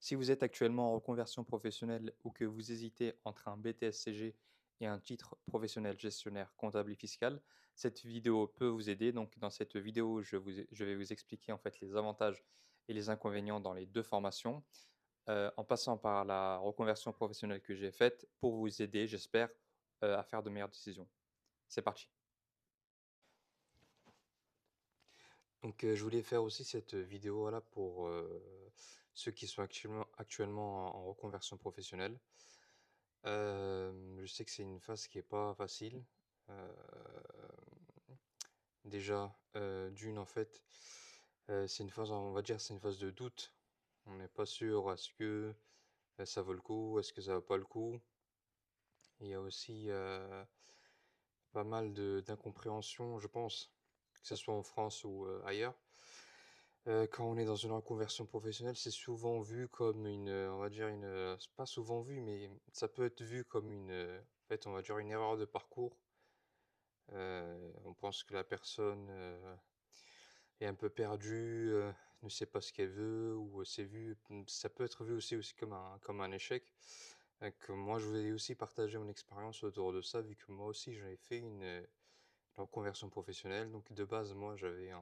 Si vous êtes actuellement en reconversion professionnelle ou que vous hésitez entre un BTS-CG et un titre professionnel gestionnaire comptable et fiscal, cette vidéo peut vous aider. Donc, dans cette vidéo, je vais vous expliquer en fait les avantages et les inconvénients dans les deux formations, en passant par la reconversion professionnelle que j'ai faite pour vous aider, j'espère, à faire de meilleures décisions. C'est parti. Donc, je voulais faire aussi cette vidéo-là pour ceux qui sont actuellement en reconversion professionnelle. Je sais que c'est une phase qui est pas facile. Hem, déjà, d'une en fait, c'est une phase, on va dire, c'est une phase de doute. On n'est pas sûr, est-ce que, ça vaut le coup? Est-ce que ça vaut pas le coup? Il y a aussi, pas mal de d'incompréhension, je pense, que ce soit en France ou, ailleurs. Quand on est dans une reconversion professionnelle, c'est souvent vu comme une, on va dire une, c'est pas souvent vu, mais ça peut être vu comme une, en fait, on va dire une erreur de parcours. On pense que la personne, est un peu perdue, ne sait pas ce qu'elle veut ou c'est vu, ça peut être vu aussi comme un échec. Que moi, je voulais aussi partager mon expérience autour de ça, vu que moi aussi j'avais fait une reconversion professionnelle. Donc de base, moi, j'avais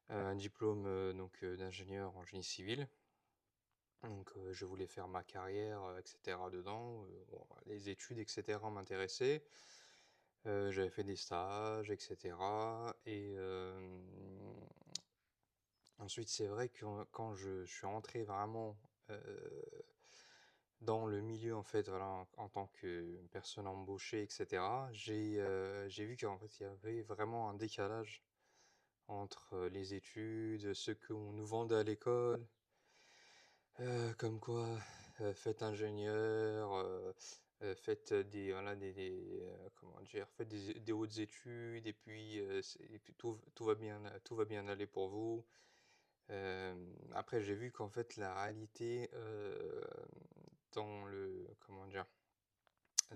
un diplôme, d'ingénieur en génie civil. Donc je voulais faire ma carrière, et cetera dedans, bon, les études et cetera m'intéressaient. J'avais fait des stages et cetera et ensuite c'est vrai que quand je suis rentré vraiment, heu, dans le milieu en fait, voilà, en tant que personne embauchée et cetera, j'ai vu qu'en fait il y avait vraiment un décalage entre, les études, ce qu'on nous vendait à l'école. Comme quoi, faites ingénieur, faites des voilà comment dire? Faites des hautes études et puis, et puis tout va bien aller pour vous. Après j'ai vu qu'en fait la réalité, dans le comment dire?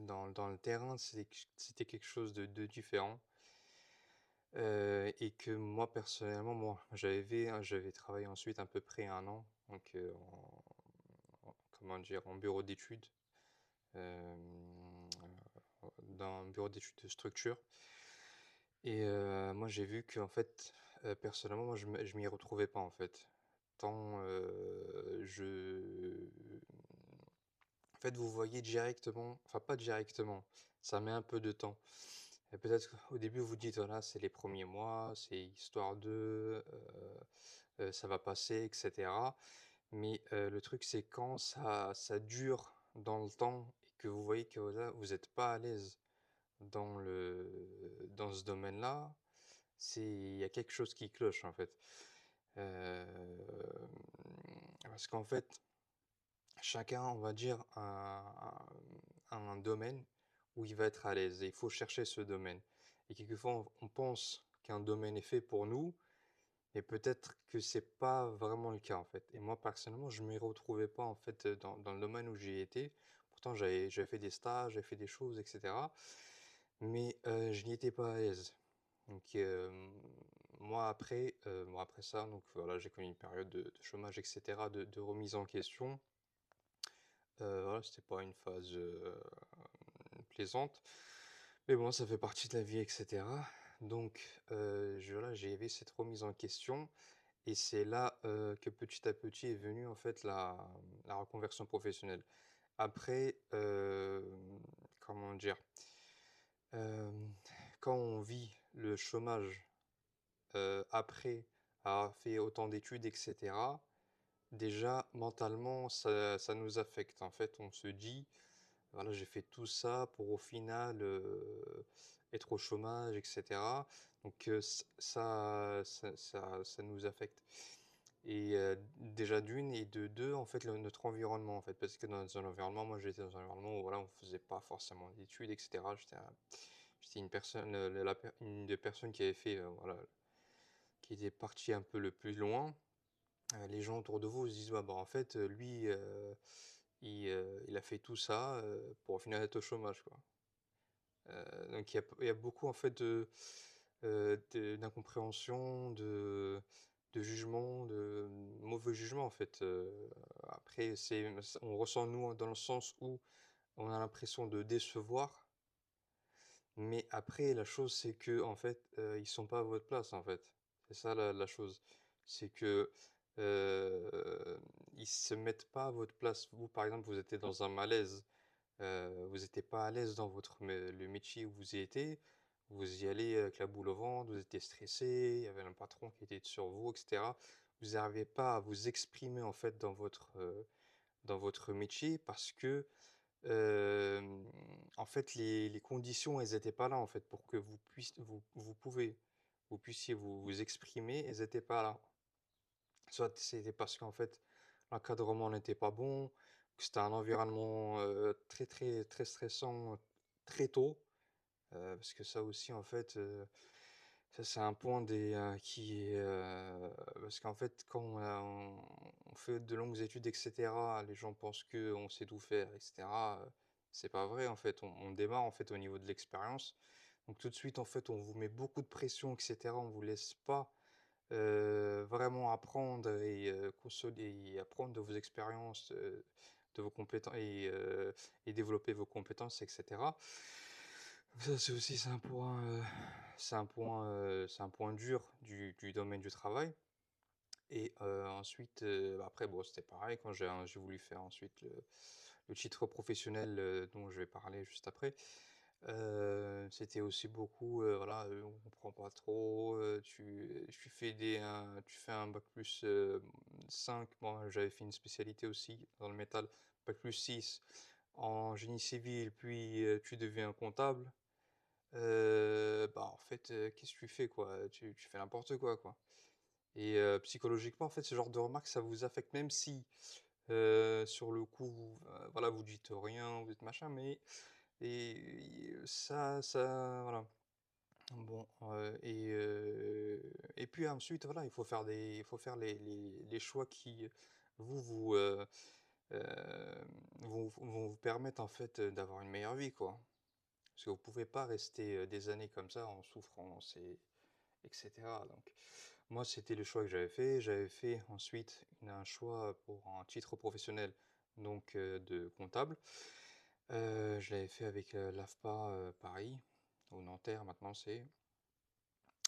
Dans le terrain, c'était quelque chose de différent, et que moi personnellement, moi j'avais travaillé ensuite à peu près 1 an, donc, comment dire? En bureau d'études, dans un bureau d'études de structure et moi j'ai vu qu'en fait, personnellement, moi je m'y retrouvais pas en fait. Tant, en fait, vous voyez directement, enfin pas directement, ça met un peu de temps. Et peut-être qu'au début vous dites: «Voilà, c'est les premiers mois, c'est histoire de, ça va passer et cetera». Mais, le truc c'est quand ça dure dans le temps et que vous voyez que voilà, vous êtes pas à l'aise dans ce domaine-là, il y a quelque chose qui cloche en fait. Parce qu'en fait, chacun, on va dire, un domaine où il va être à l'aise et il faut chercher ce domaine. Et quelquefois, on pense qu'un domaine est fait pour nous, mais peut-être que c'est pas vraiment le cas, en fait. Et moi, personnellement, je m'y retrouvais pas, en fait, dans le domaine où j'y étais. Pourtant, j'avais fait des stages, j'avais fait des choses, et cetera. Mais, je n'y étais pas à l'aise. Donc, moi, après ça, donc voilà, j'ai connu une période de chômage, et cetera, de remise en question. Voilà, c'était pas une phase, plaisante. Mais bon, ça fait partie de la vie et cetera. Donc, j'avais cette remise en question et c'est là, que petit à petit est venue en fait la reconversion professionnelle. Après, comment dire? Hem, Quand on vit le chômage, après avoir fait autant d'études et cetera, déjà mentalement ça nous affecte. En fait, on se dit: voilà, j'ai fait tout ça pour au final, être au chômage et cetera. Donc, ça nous affecte et déjà d'une et de 2 en fait, notre environnement, en fait. Parce que dans un environnement, moi, j'étais dans un environnement où voilà, on faisait pas forcément d'études et cetera. J'étais une personne, une des personnes qui avait fait, voilà, qui était partie un peu le plus loin. Les gens autour de vous se disent: «Bah, en fait, lui, il a fait tout ça, pour au final être au chômage, quoi». Donc il y a beaucoup en fait d'incompréhension, de jugement, de mauvais jugement en fait. Après, on ressent nous dans le sens où on a l'impression de décevoir, mais après la chose c'est que en fait, ils sont pas à votre place en fait. C'est ça la chose. C'est que, ils se mettent pas à votre place. Vous, par exemple, vous étiez dans un malaise, vous étiez pas à l'aise dans le métier où vous y étiez, vous y allez avec la boule au ventre, vous étiez stressé, il y avait un patron qui était sur vous, et cetera. Vous n'arrivez pas à vous exprimer en fait dans votre métier parce que, en fait les conditions elles étaient pas là en fait pour que vous puissiez vous exprimer, elles étaient pas là. Soit c'était parce qu'en fait, l'encadrement n'était pas bon, que c'était un environnement, très, très, très stressant, très tôt. Parce que ça aussi en fait, ça c'est un point qui est, parce qu'en fait quand on fait de longues études et cetera, les gens pensent qu'on sait tout faire et cetera, c'est pas vrai en fait. On démarre en fait au niveau de l'expérience. Donc tout de suite en fait, on vous met beaucoup de pression et cetera. On vous laisse pas vraiment apprendre et apprendre de vos expériences, de vos compétences et développer vos compétences et cetera. Ça, c'est un point dur du domaine du travail et ensuite, après bon, c'était pareil quand j'ai voulu faire ensuite le titre professionnel, dont je vais parler juste après. C'était aussi beaucoup, voilà, on comprend pas trop, tu fais un bac+5. Moi, j'avais fait une spécialité aussi dans le métal, bac+6 en génie civil, puis, tu deviens comptable. Bah, en fait, qu'est-ce que tu fais, quoi? Tu fais n'importe quoi, quoi et psychologiquement, en fait, ce genre de remarques, ça vous affecte même si, sur le coup, voilà, vous dites rien, vous êtes machin, mais ça voilà. Bon, et puis ensuite, voilà, il faut faire les choix qui, vous vous, vont vous permettre, en fait, d'avoir une meilleure vie, quoi. Parce que vous pouvez pas rester, des années comme ça en souffrance et cetera. Donc moi, c'était le choix que j'avais fait. J'avais fait ensuite un choix pour un titre professionnel, donc de comptable. Je l'avais fait avec, l'AFPA, Paris, ou Nanterre maintenant c'est.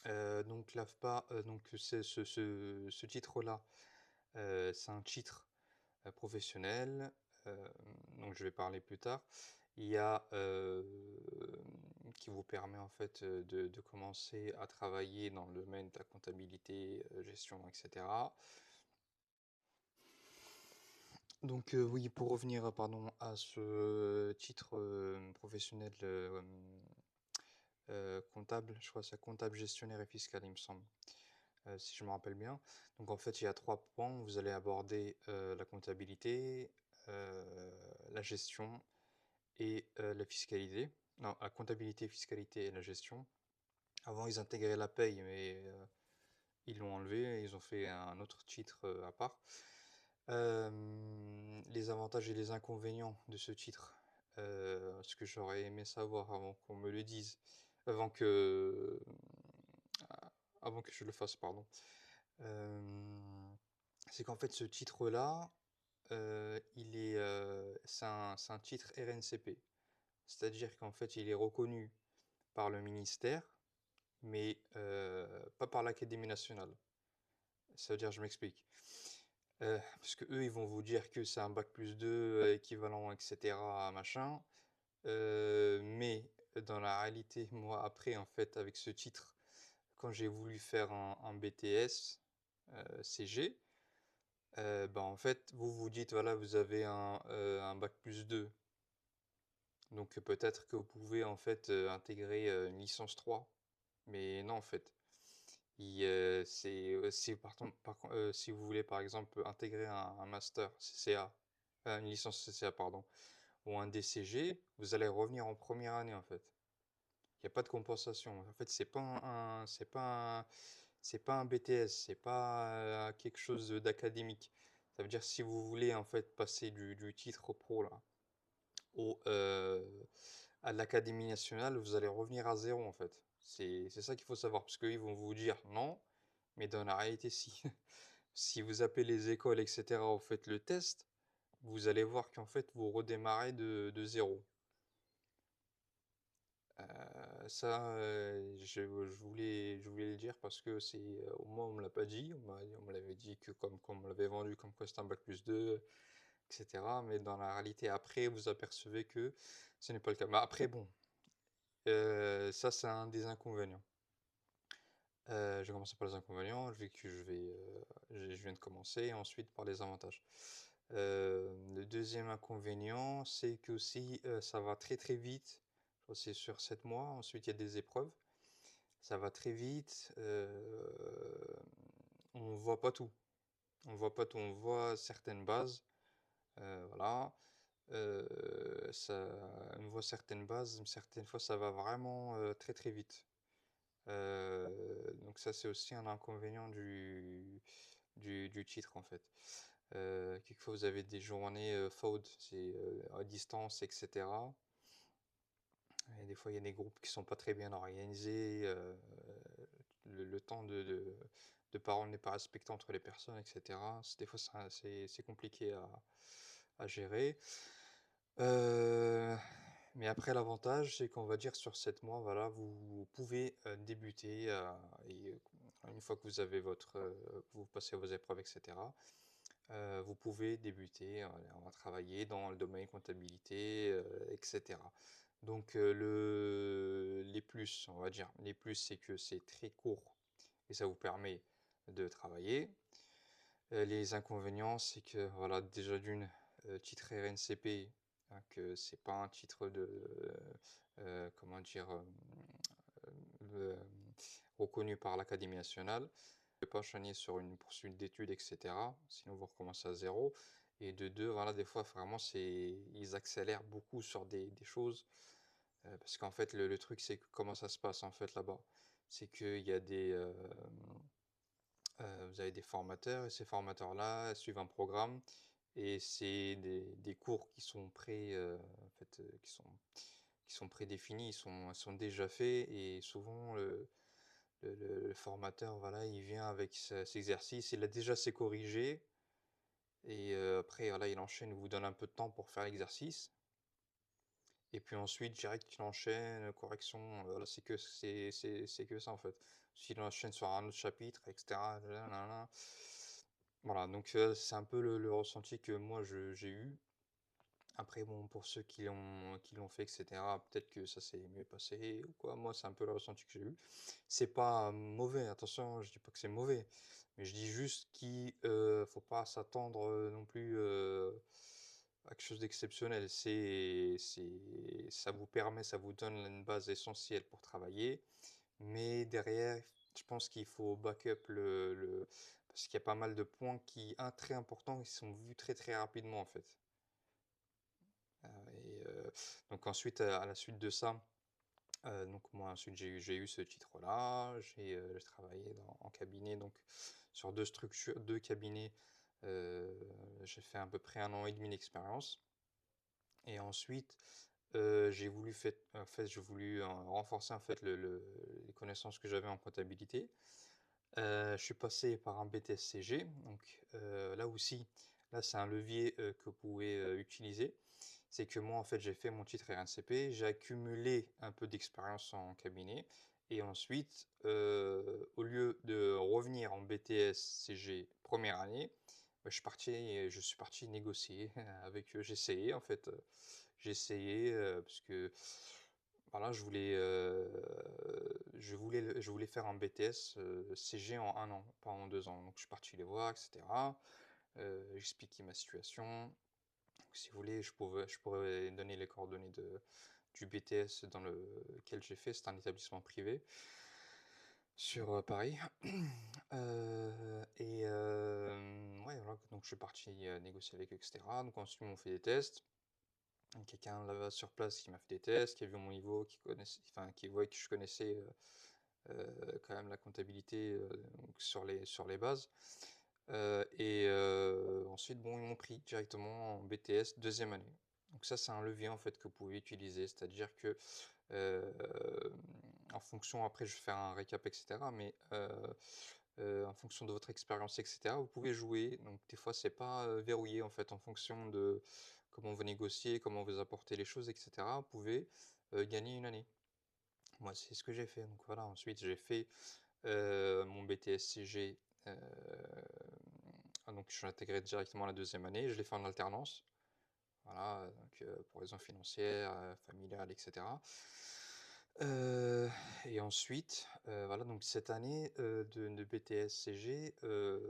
Donc l'AFPA, donc c'est ce titre-là, c'est un titre, professionnel, hem, donc je vais parler plus tard. Il y a, qui vous permet en fait, de commencer à travailler dans le domaine de la comptabilité, gestion et cetera. Donc oui, pour revenir, pardon, à ce titre, professionnel, comptable, je crois que c'est comptable, gestionnaire et fiscal, il me semble, si je me rappelle bien. Donc en fait, il y a 3 points. Vous allez aborder, la comptabilité, la gestion et la fiscalité. Non, la comptabilité, fiscalité et la gestion. Avant, ils intégraient la paye, mais ils l'ont enlevé et ils ont fait un autre titre, à part. Les avantages et les inconvénients de ce titre, ce que j'aurais aimé savoir avant qu'on me le dise, avant que, avant que je le fasse, pardon. C'est qu'en fait, ce titre-là, c'est un titre RNCP. C'est-à-dire qu'en fait, il est reconnu par le ministère, mais pas par l'Académie nationale. Ça veut dire, je m'explique. Parce que eux, ils vont vous dire que c'est un bac+2 équivalent, et cetera, machin. Mais dans la réalité, moi, après, en fait, avec ce titre, quand j'ai voulu faire un BTS, CG, bah, en fait, vous vous dites, voilà, vous avez un bac+2. Donc peut-être que vous pouvez, en fait, intégrer, une licence 3. Mais non, en fait. Si vous voulez, par exemple, intégrer un master CCA, une licence CCA, pardon, ou un DCG, vous allez revenir en première année, en fait. Il y a pas de compensation. En fait, c'est pas un BTS, c'est pas, quelque chose d'académique. Ça veut dire si vous voulez, en fait, passer du titre pro, là, au, à l'académie nationale, vous allez revenir à zéro, en fait. C'est ça qu'il faut savoir, parce qu'ils vont vous dire: «Non, Mais dans la réalité, si si vous appelez les écoles et cetera, vous faites le test, vous allez voir qu'en fait, vous redémarrez de 0. Ça, je voulais le dire parce que au moins on me l'a pas dit. On me l'avait dit que comme qu'on me l'avait vendu comme quoi c'était un bac+2 et cetera, mais dans la réalité après, vous apercevez que ce n'est pas le cas. Mais après bon, ça c'est un des inconvénients. Je vais commencer par les inconvénients, vu que je viens de commencer, ensuite par les avantages. Le deuxième inconvénient, c'est qu'aussi, ça va très, très vite. Je crois que c'est sur 7 mois, ensuite il y a des épreuves. Ça va très vite, on voit pas tout. On voit pas tout, on voit certaines bases, voilà, on voit certaines bases, certaines fois ça va vraiment, très, très vite. Donc ça, c'est aussi un inconvénient du titre, en fait. Quelquefois, vous avez des journées, FOD, c'est, à distance et cetera, et des fois, il y a des groupes qui sont pas très bien organisés, le temps de parole n'est pas respecté entre les personnes et cetera. Des fois, c'est compliqué à gérer. Heu, mais après l'avantage, c'est qu'on va dire sur 7 mois, voilà, vous pouvez, débuter, et une fois que vous avez vous passez vos épreuves et cetera, vous pouvez débuter, on va travailler dans le domaine comptabilité, et cetera. Donc, les plus, on va dire, les plus, c'est que c'est très court et ça vous permet de travailler. Les inconvénients, c'est que voilà, déjà d'une, titre RNCP, donc c'est pas un titre comment dire? Reconnu par l'Académie nationale. Vous pouvez pas enchaîner sur une poursuite d'études et cetera, sinon vous recommencez à zéro. Et de 2, voilà, des fois vraiment ils accélèrent beaucoup sur des choses, parce qu'en fait le truc c'est que comment ça se passe en fait là-bas? C'est qu'il y a vous avez des formateurs et ces formateurs-là suivent un programme et c'est des cours qui sont en fait, qui sont prédéfinis, ils sont déjà faits et souvent le formateur, voilà, il vient avec ses exercices, il a déjà ses corrigés et après, voilà, il enchaîne, il vous donne un peu de temps pour faire l'exercice et puis ensuite direct il enchaîne, correction, voilà, c'est que ça, en fait. S'il enchaîne sur un autre chapitre et cetera, voilà, donc c'est un peu le ressenti que moi j'ai eu. Après bon, pour ceux qui l'ont fait et cetera, peut-être que ça s'est mieux passé ou quoi. Moi, c'est un peu le ressenti que j'ai eu. C'est pas mauvais, attention, je dis pas que c'est mauvais, mais je dis juste qu'il, faut pas s'attendre, non plus, à quelque chose d'exceptionnel. Ça vous permet, ça vous donne une base essentielle pour travailler, mais derrière, je pense qu'il faut backup parce qu'il y a pas mal de points très importants, qui sont vus très, très rapidement, en fait. Et donc ensuite, à la suite de ça, donc moi ensuite j'ai eu ce titre-là, j'ai travaillé en cabinet donc sur 2 structures, 2 cabinets, j'ai fait à peu près 1 an et demi d'expérience et ensuite, j'ai voulu, renforcer en fait les connaissances que j'avais en comptabilité. Je suis passé par un BTS-CG, donc là aussi, là c'est un levier, que vous pouvez, utiliser. C'est que moi, en fait, j'ai fait mon titre RNCP, j'ai accumulé un peu d'expérience en cabinet et ensuite, au lieu de revenir en BTS-CG première année, bah, je suis parti négocier avec eux. J'ai essayé en fait, j'ai essayé, parce que voilà, je voulais faire un BTS, CG en 1 an, pas en 2 ans. Donc je suis parti les voir et cetera, j'expliquais ma situation. Donc si vous voulez, je pourrais donner les coordonnées du BTS dans lequel j'ai fait. C'est un établissement privé sur, Paris. Et ouais, voilà, donc je suis parti, négocier avec eux et cetera. Donc ensuite, ils m'ont fait des tests. Quelqu'un là-bas sur place qui m'a fait des tests, qui a vu mon niveau, qui voyait que je connaissais, quand même la comptabilité, donc sur les bases. Et ensuite, bon, ils m'ont pris directement en BTS deuxième année. Donc ça, c'est un levier en fait que vous pouvez utiliser, c'est-à-dire que, en fonction, après je vais faire un récap et cetera, mais en fonction de votre expérience, et cetera. Vous pouvez jouer, donc des fois c'est pas, verrouillé en fait en fonction de comment vous négociez, comment vous apportez les choses, et cetera. Vous pouvez, gagner une année. Moi, c'est ce que j'ai fait, donc voilà. Ensuite, j'ai fait, mon BTS-CG, donc je suis intégré directement la deuxième année. Je l'ai fait en alternance. Voilà, donc pour raisons financières, familiales, et cetera. Et ensuite, voilà, donc cette année, de BTS-CG,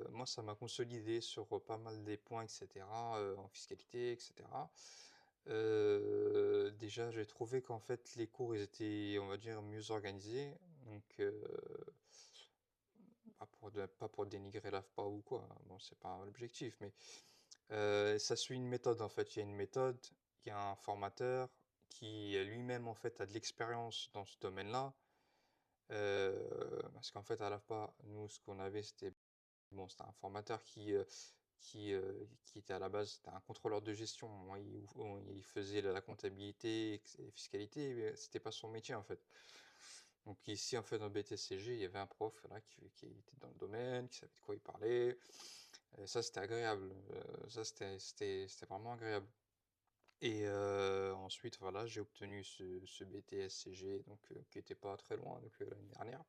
moi, ça m'a consolidé sur, pas mal des points, et cetera, en fiscalité, et cetera. Déjà, j'ai trouvé qu'en fait, les cours, ils étaient, on va dire, mieux organisés. Donc, pas pour dénigrer l'AFPA ou quoi, hein, bon, c'est pas l'objectif, mais ça suit une méthode en fait. Il y a une méthode, il y a un formateur qui lui-même en fait a de l'expérience dans ce domaine-là. Parce qu'en fait à l'AFPA, nous ce qu'on avait c'était bon, c'était un formateur qui était à la base c'était un contrôleur de gestion. Moi, il faisait la comptabilité et fiscalité, mais c'était pas son métier en fait. Donc ici en fait dans BTCG, il y avait un prof là qui était dans le domaine, qui savait de quoi il parlait. Et ça c'était agréable. Ça c'était vraiment agréable. Et ensuite, voilà, j'ai obtenu ce BTS-CG, donc qui était pas très loin donc l'année dernière.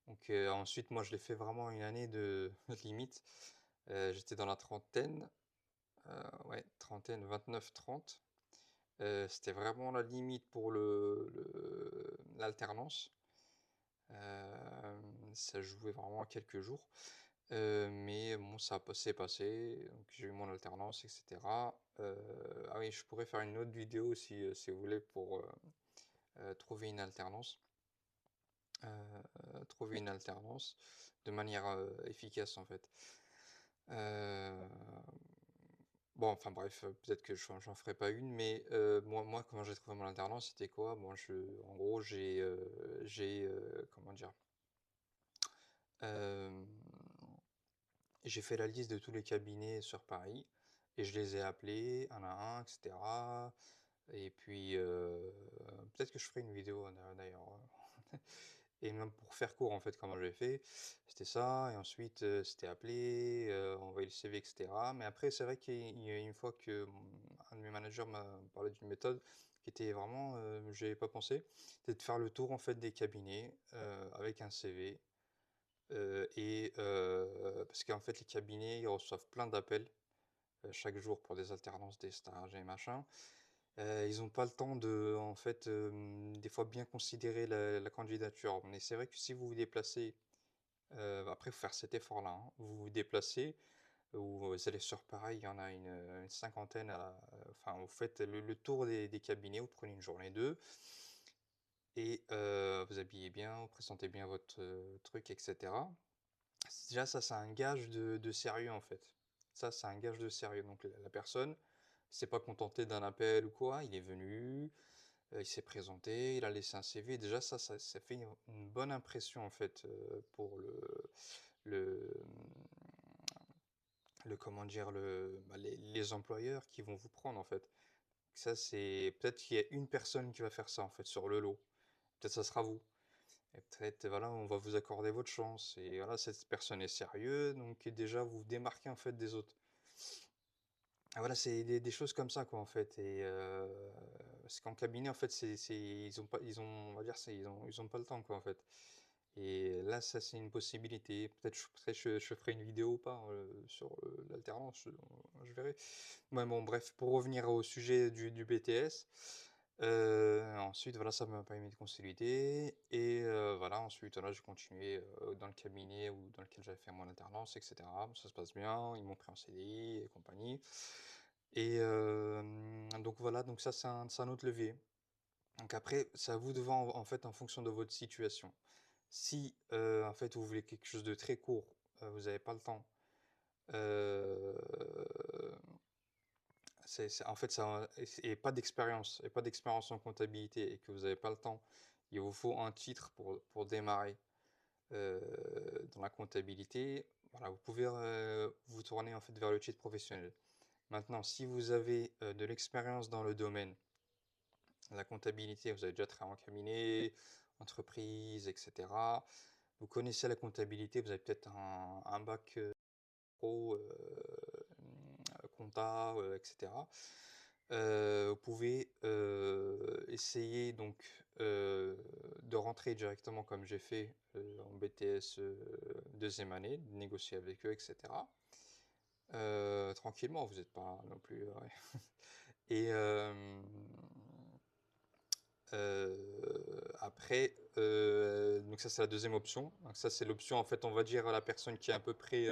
Donc ensuite, moi, je l'ai fait vraiment une année de limite. J'étais dans la trentaine, ouais, trentaine, 29-30. C'était vraiment la limite pour l'alternance. Ça jouait vraiment à quelques jours. Mais bon, s'est passé, donc j'ai eu mon alternance, et cetera. Ah oui, je pourrais faire une autre vidéo si vous voulez pour trouver une alternance. Trouver une alternance de manière efficace en fait. Euh, Bon, enfin bref, peut-être que j'en ferai pas une, mais moi, quand j'ai trouvé mon alternance, c'était quoi? Bon, en gros, comment dire? Euh, J'ai fait la liste de tous les cabinets sur Paris et je les ai appelés un à un, etc. Et puis, peut-être que je ferai une vidéo d'ailleurs. Et même pour faire court, en fait, comment j'ai fait, c'était ça. Et ensuite, c'était appeler, envoyer le CV, etc. Mais après, c'est vrai qu'il y a une fois que un de mes managers m'a parlé d'une méthode qui était vraiment, j'y pas pensé, c'était de faire le tour, en fait, des cabinets avec un CV. Parce qu'en fait, les cabinets, ils reçoivent plein d'appels chaque jour pour des alternances, des stages et machin. Ils n'ont pas le temps de, en fait, des fois bien considérer la candidature. Mais c'est vrai que si vous vous déplacez, après, il faut faire cet effort-là, hein. Vous vous déplacez, ou vous allez sur Paris, il y en a une cinquantaine, enfin, vous faites le tour des cabinets, vous prenez une journée d'eux, et vous habillez bien, vous présentez bien votre truc, etc. Déjà, ça, c'est un gage de sérieux, en fait. Ça, c'est un gage de sérieux. Donc, la personne s'est pas contentée d'un appel ou quoi. Il est venu, il s'est présenté, il a laissé un CV. Déjà, ça fait une bonne impression, en fait, pour le, comment dire, les employeurs qui vont vous prendre, en fait. Ça, c'est peut-être qu'il y a une personne qui va faire ça, en fait, sur le lot. Peut-être ça sera vous. Et peut-être, voilà, on va vous accorder votre chance. Et voilà, cette personne est sérieuse, donc déjà vous vous démarquez en fait des autres. Ah, voilà, c'est des choses comme ça, quoi, en fait. Et parce qu'en cabinet, en fait, ils ont pas, on va dire, ils ont pas le temps, quoi, en fait. Et là, ça, c'est une possibilité. Peut-être je ferai une vidéo ou pas sur l'alternance, je verrai. Ouais, bon, bref, pour revenir au sujet du BTS, ensuite, voilà, ça m'a permis de consolider. Et voilà, ensuite, là, j'ai continué dans le cabinet dans lequel j'avais fait mon alternance, etc. Bon, ça se passe bien, ils m'ont pris en CDI et compagnie. Et donc voilà, donc ça, c'est un autre levier. Donc après, c'est à vous de voir en fait en fonction de votre situation. Si en fait vous voulez quelque chose de très court, vous n'avez pas le temps, euh, en fait ça, et pas d'expérience en comptabilité et que vous n'avez pas le temps, il vous faut un titre pour démarrer euh, dans la comptabilité. Voilà, vous pouvez vous tourner en fait vers le titre professionnel. Maintenant, si vous avez de l'expérience dans le domaine, la comptabilité, vous avez déjà travaillé en cabinet, entreprise, etc. vous connaissez la comptabilité, vous avez peut-être un bac, pro, compta, et cetera. Vous pouvez, essayer donc, de rentrer directement comme j'ai fait, en BTS, 2e année, de négocier avec eux et cetera. Tranquillement, vous n'êtes pas non plus, ouais. Et après, donc ça, c'est la deuxième option. Donc ça, c'est l'option, en fait, on va dire à la personne qui a à peu près,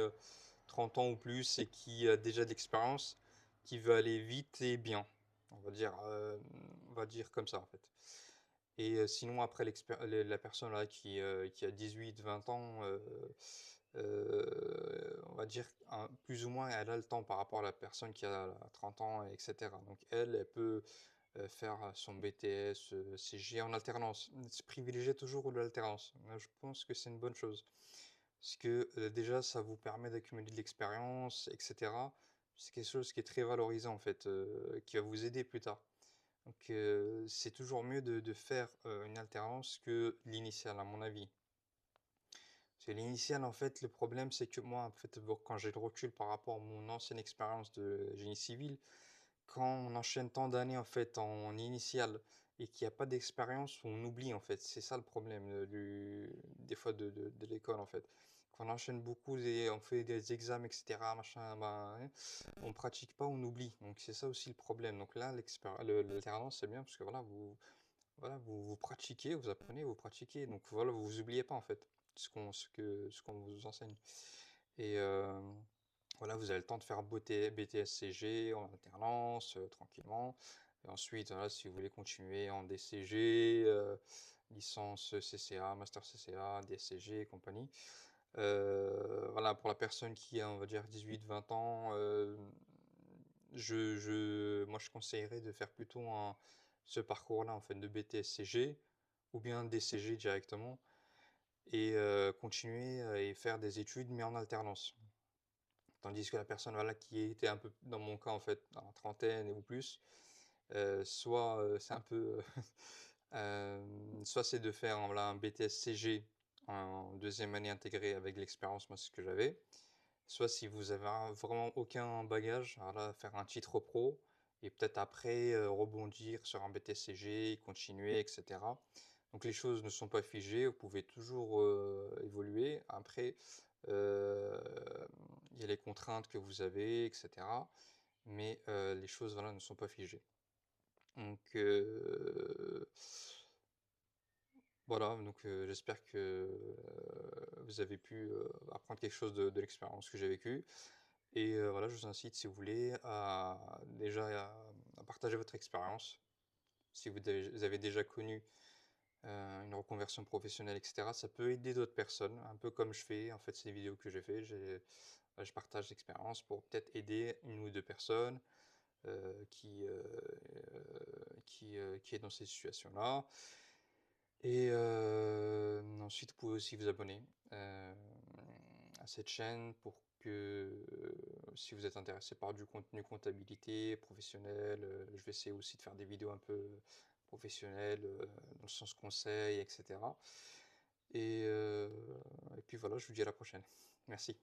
30 ans ou plus et qui a déjà de l'expérience, qui veut aller vite et bien. On va dire comme ça, en fait. Et sinon après la personne là qui a 18-20 ans, on va dire plus ou moins elle a le temps par rapport à la personne qui a 30 ans et cetera. Donc elle peut, faire son BTS, CG en alternance. Se privilégier toujours l'alternance. Moi je pense que c'est une bonne chose. Parce que, déjà ça vous permet d'accumuler de l'expérience et cetera. C'est quelque chose qui est très valorisant en fait, qui va vous aider plus tard. Donc, c'est toujours mieux de faire, une alternance que l'initiale, à mon avis. Parce que l'initiale, en fait, le problème, c'est que moi, en fait, bon, quand j'ai le recul par rapport à mon ancienne expérience de génie civil, quand on enchaîne tant d'années, en fait, en initiale et qu'il y a pas d'expérience, on oublie, en fait. C'est ça le problème, des fois de l'école, en fait. Quand on enchaîne beaucoup et on fait des examens et cetera, machin, ben, ouais, on pratique pas, on oublie. Donc c'est ça aussi le problème. Donc là, l'alternance, c'est bien parce que vous pratiquez, vous apprenez, vous pratiquez. Donc voilà, vous oubliez pas, en fait, ce qu'on vous enseigne. Et voilà, vous avez le temps de faire BTS-CG en alternance, tranquillement. Et ensuite, voilà, si vous voulez continuer en DCG, licence CCA, master CCA, DSCG et compagnie. Voilà, pour la personne qui a, on va dire, 18-20 ans, moi, je conseillerais de faire plutôt ce parcours-là, en fait, de BTS-CG ou bien DCG directement et continuer et faire des études, mais en alternance. Tandis que la personne, voilà, qui était un peu dans mon cas, en fait, dans la trentaine ou plus, soit, c'est un peu, soit c'est de faire, voilà, un BTS-CG en 2e année intégrée avec l'expérience, moi, c'est ce que j'avais. Soit si vous avez vraiment aucun bagage, alors là, faire un titre pro et peut-être après, rebondir sur un BTS-CG, continuer et cetera. Donc les choses ne sont pas figées, vous pouvez toujours, évoluer. Après, il y a les contraintes que vous avez et cetera, mais les choses, voilà, ne sont pas figées. Donc voilà, donc j'espère que, vous avez pu, apprendre quelque chose de l'expérience que j'ai vécue et voilà, je vous incite, si vous voulez, à déjà à partager votre expérience. Si vous avez déjà connu, une reconversion professionnelle et cetera, ça peut aider d'autres personnes, un peu comme je fais, en fait, ces vidéos que j'ai fait. Je partage l'expérience pour peut-être aider une ou 2 personnes, qui est dans ces situations-là. Et ensuite, vous pouvez aussi vous abonner, à cette chaîne pour que, si vous êtes intéressé par du contenu comptabilité professionnel, je vais essayer aussi de faire des vidéos un peu professionnelles, dans le sens conseil et cetera. Et puis voilà, je vous dis à la prochaine. Merci.